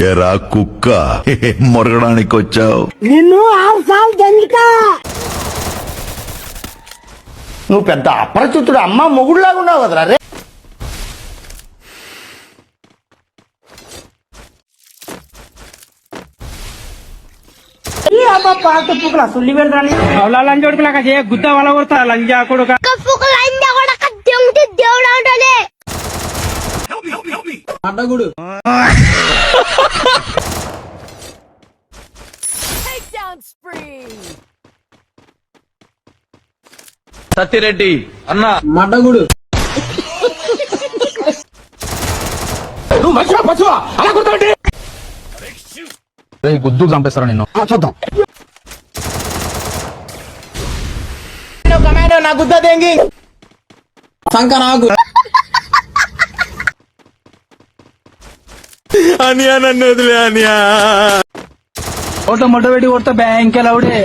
ఎరా కుక్క మొరగడానికి వచ్చావు? నిన్ను 6 సార్లు దంచుతా. నువ్వు పెద్ద అపరిచితుడు అమ్మ మొగుడులాగా ఉన్నావు కదరా రే. గుద్ద వల కొడతా లంజా కొడుక. సత్తిరెడ్డి అన్న మడ్డగుడు. గుద్దు చంపేస్తారా నిన్ను? చూద్దాం. నా గుద్ద దేంగి సంక నాకు అనియా నన్ను వదిలే అనియా. ఓట మొట్ట పెట్టి కొడతా బ్యాంక్ లౌడే.